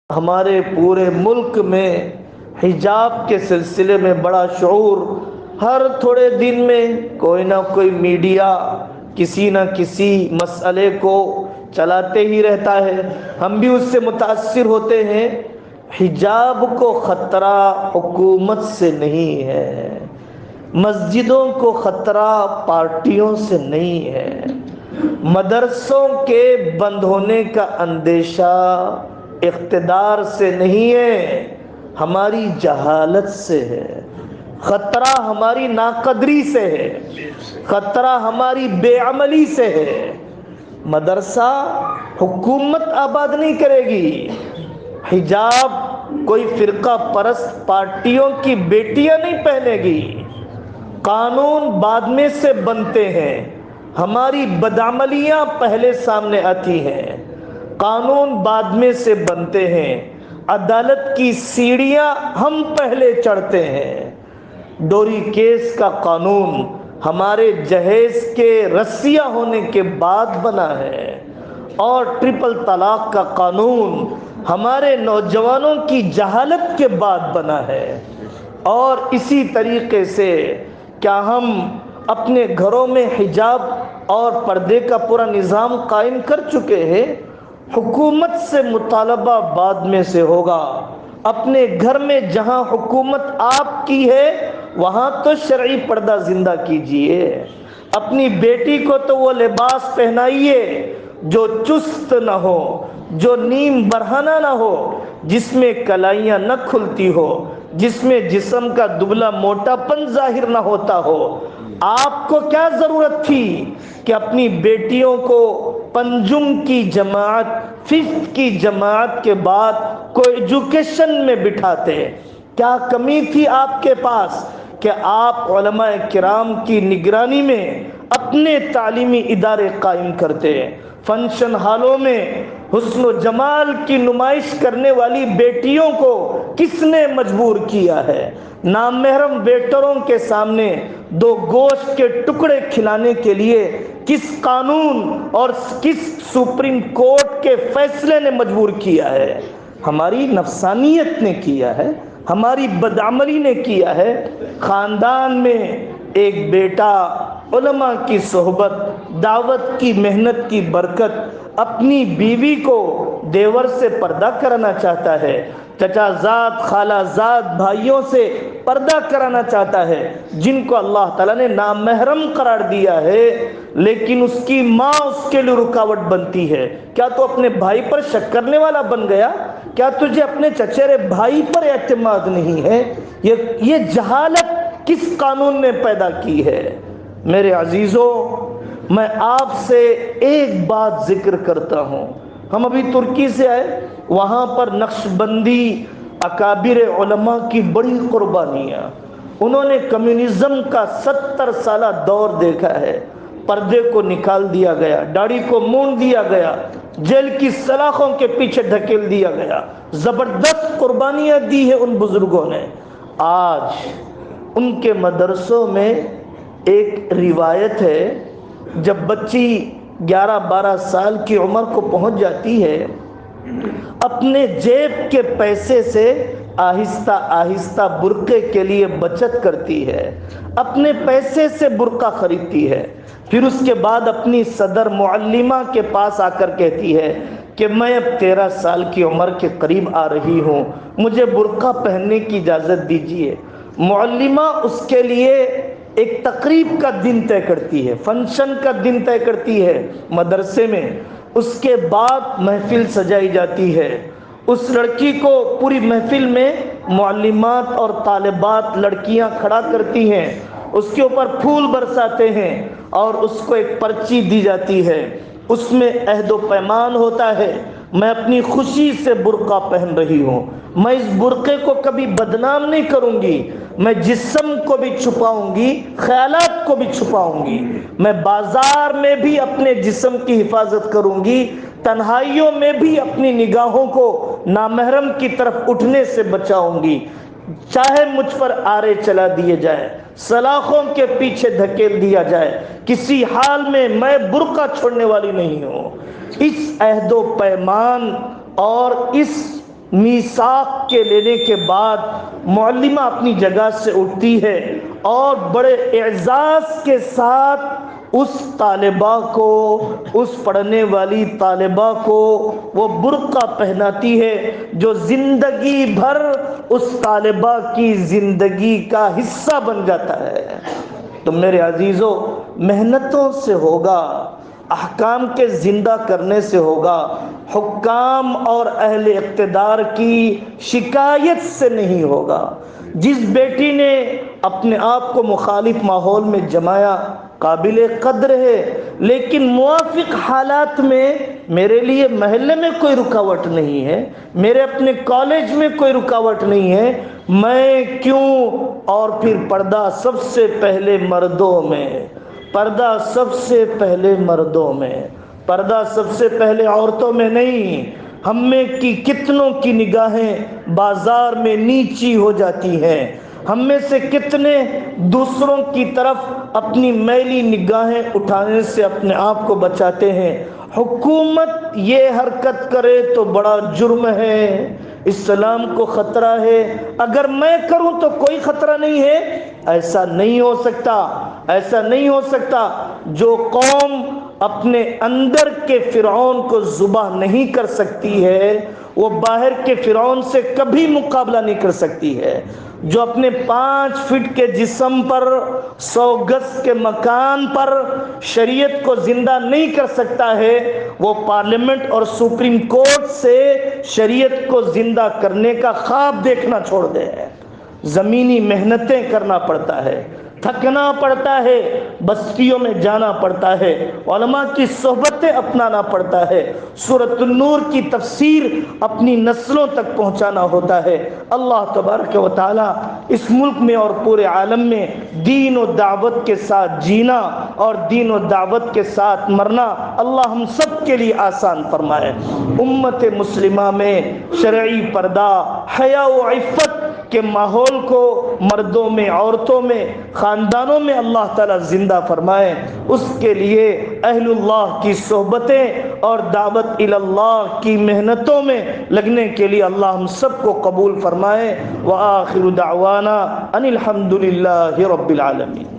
ہمارے پورے ملک میں حجاب کے سلسلے میں بڑا شعور، ہر تھوڑے دن میں کوئی نہ کوئی میڈیا کسی نہ کسی مسئلے کو چلاتے ہی رہتا ہے، ہم بھی اس سے متاثر ہوتے ہیں۔ حجاب کو خطرہ حکومت سے نہیں ہے، مسجدوں کو خطرہ پارٹیوں سے نہیں ہے، مدرسوں کے بند ہونے کا اندیشہ اقتدار سے نہیں ہے، ہماری جہالت سے ہے، خطرہ ہماری ناقدری سے ہے، خطرہ ہماری بے عملی سے ہے۔ مدرسہ حکومت آباد نہیں کرے گی، حجاب کوئی فرقہ پرست پارٹیوں کی بیٹیاں نہیں پہنے گی۔ قانون بعد میں سے بنتے ہیں، ہماری بدعملیاں پہلے سامنے آتی ہیں، قانون بعد میں سے بنتے ہیں، عدالت کی سیڑھیاں ہم پہلے چڑھتے ہیں۔ ڈوری کیس کا قانون ہمارے جہیز کے رسیہ ہونے کے بعد بنا ہے، اور ٹرپل طلاق کا قانون ہمارے نوجوانوں کی جہالت کے بعد بنا ہے۔ اور اسی طریقے سے کیا ہم اپنے گھروں میں حجاب اور پردے کا پورا نظام قائم کر چکے ہیں؟ حکومت سے مطالبہ بعد میں سے ہوگا۔ اپنے گھر میں جہاں حکومت آپ کی ہے وہاں تو شرعی پردہ زندہ کیجئے، اپنی بیٹی کو تو وہ لباس پہنائیے جو چست نہ ہو، جو نیم برہنہ نہ ہو، جس میں کلائیاں نہ کھلتی ہو، جس میں جسم کا دبلا موٹا پن ظاہر نہ ہوتا ہو۔ آپ کو کیا ضرورت تھی کہ اپنی بیٹیوں کو پنجم کی جماعت، ففتھ کی جماعت کے بعد کوئی ایجوکیشن میں بٹھاتے؟ کیا کمی تھی آپ کے پاس کہ آپ علماء کرام کی نگرانی میں اپنے تعلیمی ادارے قائم کرتے؟ فنکشن ہالوں میں حسن و جمال کی نمائش کرنے والی بیٹیوں کو کس نے مجبور کیا ہے؟ نامحرم ویٹروں کے سامنے دو گوشت کے ٹکڑے کھلانے کے لیے کس قانون اور کس سپریم کورٹ کے فیصلے نے مجبور کیا ہے؟ ہماری نفسانیت نے کیا ہے، ہماری بدعملی نے کیا ہے۔ خاندان میں ایک بیٹا علماء کی صحبت، دعوت کی محنت کی برکت اپنی بیوی کو دیور سے پردہ کرانا چاہتا ہے، چچا زاد خالہ زاد بھائیوں سے پردہ کرانا چاہتا ہے جن کو اللہ تعالیٰ نے نامحرم قرار دیا ہے، لیکن اس کی ماں اس کے لیے رکاوٹ بنتی ہے۔ کیا تو اپنے بھائی پر شک کرنے والا بن گیا؟ کیا تجھے اپنے چچیرے بھائی پر اعتماد نہیں ہے؟ یہ جہالت کس قانون نے پیدا کی ہے؟ میرے عزیزوں، میں آپ سے ایک بات ذکر کرتا ہوں۔ ہم ابھی ترکی سے آئے، وہاں پر نقش بندی اکابر علماء کی بڑی قربانیاں، انہوں نے کمیونزم کا 70 سالہ دور دیکھا ہے۔ پردے کو نکال دیا گیا، داڑھی کو مونڈ دیا گیا، جیل کی سلاخوں کے پیچھے دھکیل دیا گیا، زبردست قربانیاں دی ہیں ان بزرگوں نے۔ آج ان کے مدرسوں میں ایک روایت ہے، جب بچی 11-12 سال کی عمر کو پہنچ جاتی ہے، اپنے جیب کے پیسے سے آہستہ آہستہ برقعے کے لیے بچت کرتی ہے، اپنے پیسے سے برقع خریدتی ہے، پھر اس کے بعد اپنی صدر معلمہ کے پاس آ کر کہتی ہے کہ میں اب 13 سال کی عمر کے قریب آ رہی ہوں، مجھے برقع پہننے کی اجازت دیجیے۔ معلمہ اس کے لیے ایک تقریب کا دن طے کرتی ہے، فنکشن کا دن طے کرتی ہے مدرسے میں، اس کے بعد محفل سجائی جاتی ہے۔ اس لڑکی کو پوری محفل میں معلمات اور طالبات لڑکیاں کھڑا کرتی ہیں، اس کے اوپر پھول برساتے ہیں اور اس کو ایک پرچی دی جاتی ہے، اس میں عہد و پیمان ہوتا ہے، میں اپنی خوشی سے برقع پہن رہی ہوں، میں اس برقعے کو کبھی بدنام نہیں کروں گی، میں جسم کو بھی چھپاؤں گی، خیالات کو بھی چھپاؤں گی، میں بازار میں بھی اپنے جسم کی حفاظت کروں گی، تنہائیوں میں بھی اپنی نگاہوں کو نامحرم کی طرف اٹھنے سے بچاؤں گی، چاہے مجھ پر آرے چلا دیے جائے، سلاخوں کے پیچھے دھکیل دیا جائے، کسی حال میں میں برقع چھوڑنے والی نہیں ہوں۔ اس عہد و پیمان اور اس میثاق کے لینے کے بعد معلمہ اپنی جگہ سے اٹھتی ہے اور بڑے اعزاز کے ساتھ اس طالبہ کو، اس پڑھنے والی طالبہ کو وہ برقع پہناتی ہے جو زندگی بھر اس طالبہ کی زندگی کا حصہ بن جاتا ہے۔ تو میرے عزیزو، محنتوں سے ہوگا، احکام کے زندہ کرنے سے ہوگا، حکام اور اہل اقتدار کی شکایت سے نہیں ہوگا۔ جس بیٹی نے اپنے آپ کو مخالف ماحول میں جمایا قابل قدر ہے، لیکن موافق حالات میں میرے لیے محلے میں کوئی رکاوٹ نہیں ہے، میرے اپنے کالج میں کوئی رکاوٹ نہیں ہے، میں کیوں؟ اور پھر پردہ سب سے پہلے مردوں میں، پردہ سب سے پہلے مردوں میں، پردہ سب سے پہلے عورتوں میں نہیں۔ ہم میں کی کتنوں کی نگاہیں بازار میں نیچی ہو جاتی ہیں، ہم میں سے کتنے دوسروں کی طرف اپنی میلی نگاہیں اٹھانے سے اپنے آپ کو بچاتے ہیں۔ حکومت یہ حرکت کرے تو بڑا جرم ہے، اسلام کو خطرہ ہے، اگر میں کروں تو کوئی خطرہ نہیں ہے۔ ایسا نہیں ہو سکتا، ایسا نہیں ہو سکتا۔ جو قوم اپنے اندر کے فرعون کو ذبح نہیں کر سکتی ہے، وہ باہر کے فرعون سے کبھی مقابلہ نہیں کر سکتی ہے۔ جو اپنے 5 فٹ کے جسم پر 100 گز کے مکان پر شریعت کو زندہ نہیں کر سکتا ہے، وہ پارلیمنٹ اور سپریم کورٹ سے شریعت کو زندہ کرنے کا خواب دیکھنا چھوڑ دے۔ زمینی محنتیں کرنا پڑتا ہے، تھکنا پڑتا ہے، بستیوں میں جانا پڑتا ہے، علماء کی صحبتیں اپنانا پڑتا ہے، سورۃ النور کی تفسیر اپنی نسلوں تک پہنچانا ہوتا ہے۔ اللہ تبارک و تعالی اس ملک میں اور پورے عالم میں دین و دعوت کے ساتھ جینا اور دین و دعوت کے ساتھ مرنا اللہ ہم سب کے لیے آسان فرمائے۔ امت مسلمہ میں شرعی پردہ، حیا و عفت کے ماحول کو مردوں میں، عورتوں میں، خاندانوں میں اللہ تعالیٰ زندہ فرمائے۔ اس کے لیے اہل اللہ کی صحبتیں اور دعوت اللہ کی محنتوں میں لگنے کے لیے اللہ ہم سب کو قبول فرمائے۔ وآخر دعوانا ان الحمد للہ رب العالمین۔